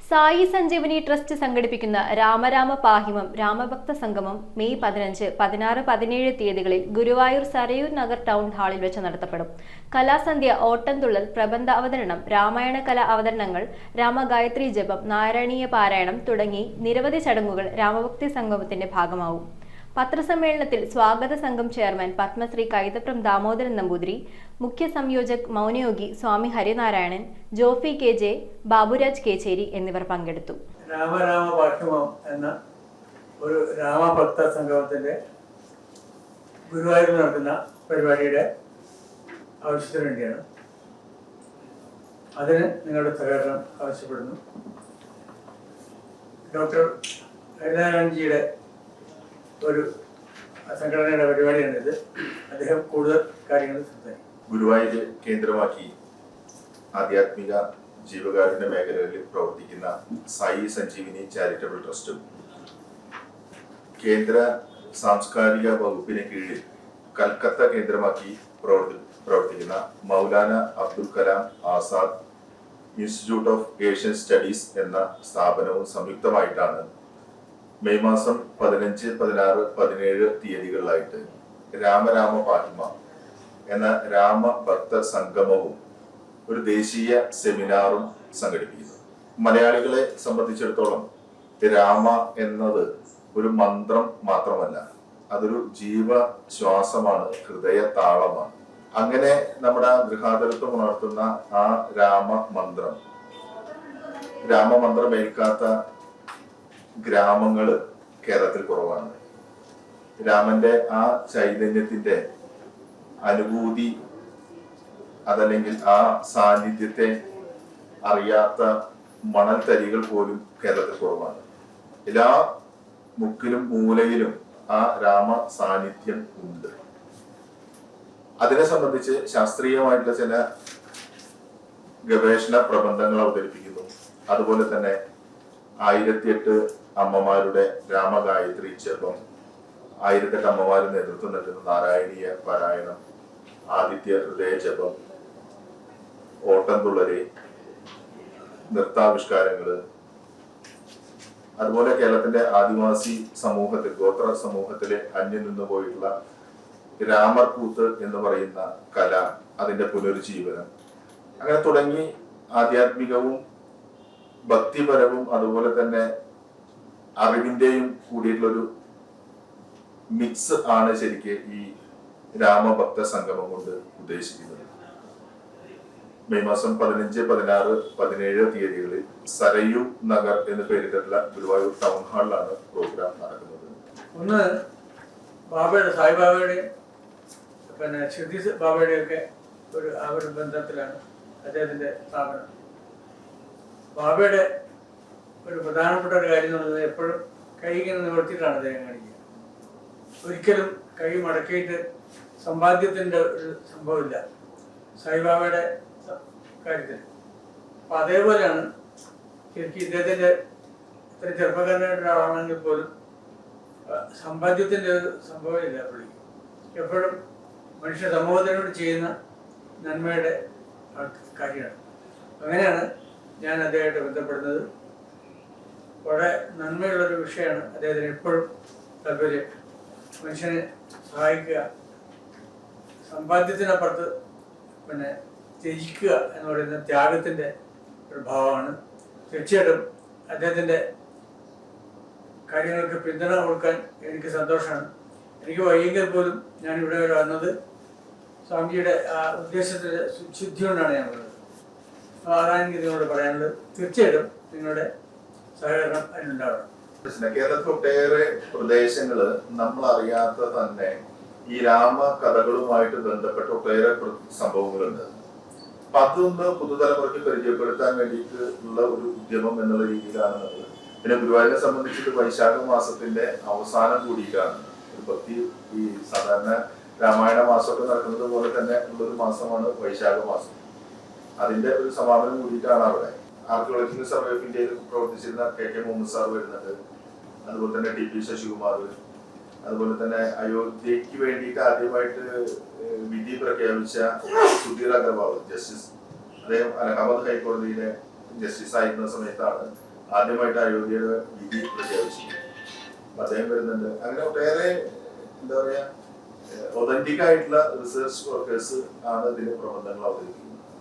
Sai Sanjeevani trust സംഘടിപ്പിക്കുന്ന രാമരാമ പാഹിമം രാമഭക്ത സംഗമം May 15, 16, 17 തീയതികളിൽ ഗുരുവായൂർ സരയൂർ നഗർ ടൗൺ ഹാളിൽ വെച്ച് നടത്തപ്പെടും. കലാസന്ധ്യ, ഓട്ടംതുള്ളൽ, പ്രബന്ധ അവതരണം, രാമായണ കലാ അവതരണങ്ങൾ, രാമഗായത്രി ജപം, നാരായണീയ പാരായണം തുടങ്ങി നിരവധി ചടങ്ങുകൾ രാമഭക്തി സംഗമത്തിന്റെ ഭാഗമാവും. പത്രസമ്മേളനത്തിൽ സ്വാഗത സംഘം ചെയർമാൻ പത്മശ്രീ കൈതപ്രം ദാമോദരൻ നമ്പൂതിരി, മുഖ്യ സംയോജക് മൗനയോഗി സ്വാമി ഹരിനാരായണൻ, ജോഫി KJ, ബാബുരാജ് കേച്ചേരി എന്നിവർ പങ്കെടുത്തു. രാമരാമ പാഹിമം എന്ന ഒരു രാമഭക്ത സംഗമത്തിന്റെ ഗുരുവായൂർ നടത്തുന്ന പരിപാടിയുടെ ആവശ്യത്തിന് വേണ്ടിയാണ്. അതിന് നിങ്ങളുടെ സഹകരണം ആവശ്യപ്പെടുന്നു. ഡോക്ടർ ഹരിനാരായണൻജിയുടെ ഒരു സംഘടനയുടെ പരിപാടിയാണിത്. അദ്ദേഹം കൂടുതൽ കാര്യങ്ങൾ സംസാരിക്കും. ഗുരുവായൂർ കേന്ദ്രമാക്കി ആധ്യാത്മിക ജീവകാരുണ്യ മേഖലകളിൽ പ്രവർത്തിക്കുന്ന സായി സഞ്ജീവനി ചാരിറ്റബിൾ ട്രസ്റ്റും കേന്ദ്ര സാംസ്കാരിക വകുപ്പിന് കീഴിൽ കൽക്കത്ത കേന്ദ്രമാക്കി പ്രവർത്തിക്കുന്ന Maulana Abdul Kalam Azad institute of Asian studies എന്ന സ്ഥാപനവും സംയുക്തമായിട്ടാണ് മെയ് മാസം 15, 16, 17 തീയതികളിലായിട്ട് രാമരാമ പാഹിമ എന്ന രാമഭക്ത സംഗമവും ഒരു ദേശീയ സെമിനാറും സംഘടിപ്പിക്കുന്നു. മലയാളികളെ സംബന്ധിച്ചിടത്തോളം രാമ എന്നത് ഒരു മന്ത്രം മാത്രമല്ല, അതൊരു ജീവശ്വാസമാണ്, ഹൃദയ താളമാണ്. അങ്ങനെ നമ്മുടെ ഗൃഹാതരത്വം ഉണർത്തുന്ന ആ രാമമന്ത്രം ഏൽക്കാത്ത ഗ്രാമങ്ങള് കേരളത്തിൽ കുറവാണ്. രാമന്റെ ആ ചൈതന്യത്തിന്റെ അനുഭൂതി അതല്ലെങ്കിൽ ആ സാന്നിധ്യത്തെ അറിയാത്ത മണൽത്തരികൾ പോലും കേരളത്തിൽ കുറവാണ്. എല്ലാ മുക്കിലും മൂലയിലും ആ രാമ സാന്നിധ്യം ഉണ്ട്. അതിനെ സംബന്ധിച്ച് ശാസ്ത്രീയമായിട്ടുള്ള ചില ഗവേഷണ പ്രബന്ധങ്ങൾ അവതരിപ്പിക്കുന്നു. അതുപോലെ തന്നെ 1008 അമ്മമാരുടെ രാമഗായത്രി ജപം, 1008 അമ്മമാര് നേതൃത്വം നൽകുന്ന നാരായണീയ പാരായണം, ആദിത്യ ഹൃദയ ജപം, ഓട്ടംതുള്ളല്, നൃത്താവിഷ്കാരങ്ങള്, അതുപോലെ കേരളത്തിന്റെ ആദിവാസി സമൂഹത്തിൽ, ഗോത്ര സമൂഹത്തിലെ അന്യം നിന്ന് പോയിട്ടുള്ള രാമർകൂത്ത് എന്ന് പറയുന്ന കല, അതിന്റെ പുനരുജ്ജീവനം, അങ്ങനെ തുടങ്ങി ആധ്യാത്മികവും ഭക്തിപരവും അതുപോലെ തന്നെ അറിവിന്റെയും കൂടിയിട്ടുള്ളൊരു മിക്സ് ആണ് ശരിക്ക് ഈ രാമഭക്ത സംഗമം കൊണ്ട് ഉദ്ദേശിക്കുന്നത്. മെയ് മാസം 15, 16, 17 തീയതികളിൽ സരയൂ നഗർ എന്ന് പേരിട്ടുള്ള ഗുരുവായൂർ ടൗൺ ഹാളിലാണ് പ്രോഗ്രാം നടക്കുന്നത്. ഒന്ന് ബാബയുടെ, സായിബാബയുടെയും പിന്നെ ഷിർദി ബാബയുടെയും ഒക്കെ ഒരു ബന്ധത്തിലാണ് അദ്ദേഹത്തിന്റെ സ്ഥാപനം. ബാബയുടെ ഒരു പ്രധാനപ്പെട്ട ഒരു കാര്യം എന്ന് പറയുന്നത് എപ്പോഴും കൈ ഇങ്ങനെ നിവർത്തിയിട്ടാണ് അദ്ദേഹം കാണിക്കുക. ഒരിക്കലും കൈ മടക്കിയിട്ട് സമ്പാദ്യത്തിൻ്റെ ഒരു സംഭവമില്ല സായിബാബയുടെ കാര്യത്തിൽ. അപ്പം അതേപോലെയാണ് ശരിക്കും ഇദ്ദേഹത്തിൻ്റെ ഇത്ര ചെറുപ്പക്കാരനായിട്ട് ഒരാളാണെങ്കിൽ പോലും സമ്പാദ്യത്തിൻ്റെ ഒരു സംഭവമില്ല പുള്ളിക്ക്. എപ്പോഴും മനുഷ്യ സമൂഹത്തിനോട് ചെയ്യുന്ന നന്മയുടെ കാര്യമാണ്. അങ്ങനെയാണ് ഞാൻ അദ്ദേഹത്തെ ബന്ധപ്പെടുന്നത്. വളരെ നന്മയുള്ളൊരു വിഷയമാണ് അദ്ദേഹത്തിന് എപ്പോഴും താല്പര്യം. മനുഷ്യനെ സഹായിക്കുക, സമ്പാദ്യത്തിനപ്പുറത്ത് പിന്നെ ത്യജിക്കുക എന്ന് പറയുന്ന ത്യാഗത്തിൻ്റെ ഒരു ഭാവമാണ്. തീർച്ചയായിട്ടും അദ്ദേഹത്തിൻ്റെ കാര്യങ്ങൾക്ക് പിന്തുണ കൊടുക്കാൻ എനിക്ക് സന്തോഷമാണ്. എനിക്ക് വൈകിയെങ്കിൽ പോലും ഞാനിവിടെ വന്നത് സ്വാമിജിയുടെ ആ ഉദ്ദേശത്തിൻ്റെ ശുദ്ധി കൊണ്ടാണ് ഞാൻ വന്നത്. അതാണ് എനിക്ക് നിങ്ങളോട് പറയാനുള്ളത്. തീർച്ചയായിട്ടും നിങ്ങളുടെ സഹകരണം അതിനുണ്ടാവണം. കേരളത്തിൽ ഒട്ടേറെ പ്രദേശങ്ങള് നമ്മൾ അറിയാത്ത തന്നെ ഈ രാമ കഥകളുമായിട്ട് ബന്ധപ്പെട്ട ഒട്ടേറെ സംഭവങ്ങളുണ്ട്. അപ്പൊ അതൊന്ന് പുതുതലമുറയ്ക്ക് പരിചയപ്പെടുത്താൻ വേണ്ടിയിട്ട് ഉള്ള ഒരു ഉദ്യമം എന്നുള്ള രീതിയിലാണ് നമ്മൾ. പിന്നെ ഗുരുവായൂരിനെ സംബന്ധിച്ചിട്ട് വൈശാഖ മാസത്തിന്റെ അവസാനം കൂടിയിട്ടാണ് ഒരു ഭക്തി. ഈ സാധാരണ രാമായണ മാസമൊക്കെ നടക്കുന്നത് പോലെ തന്നെ ഉള്ളൊരു മാസമാണ് വൈശാഖ മാസം. അതിന്റെ ഒരു സമാപനം കൂടിയിട്ടാണ് അവിടെ. ആർക്കിയോളജിക്കൽ സർവേ ഓഫ് ഇന്ത്യയിൽ പ്രവർത്തിച്ചിരുന്ന KK മുഹമ്മദ് സാർ വരുന്നുണ്ട്. അതുപോലെ തന്നെ TP ശശികുമാർ, അതുപോലെ തന്നെ അയോധ്യയ്ക്ക് വേണ്ടിയിട്ട് ആദ്യമായിട്ട് വിധി പ്രഖ്യാപിച്ച സുധീർ അഗർവാൾ ജസ്റ്റിസ്, അദ്ദേഹം അലഹാബാദ് ഹൈക്കോടതിയിലെ ജസ്റ്റിസ് ആയിരുന്ന സമയത്താണ് ആദ്യമായിട്ട് അയോധ്യയുടെ വിധി പ്രഖ്യാപിച്ചിട്ടുണ്ട്. അദ്ദേഹം വരുന്നുണ്ട്. അങ്ങനെ ഒട്ടേറെ എന്താ പറയാ ഒതന്റിക് ആയിട്ടുള്ള റിസർച്ച് വർക്കേഴ്സ് ആണ് ഇതിന്റെ പ്രബന്ധങ്ങൾ അവതരിപ്പിക്കുന്നത്.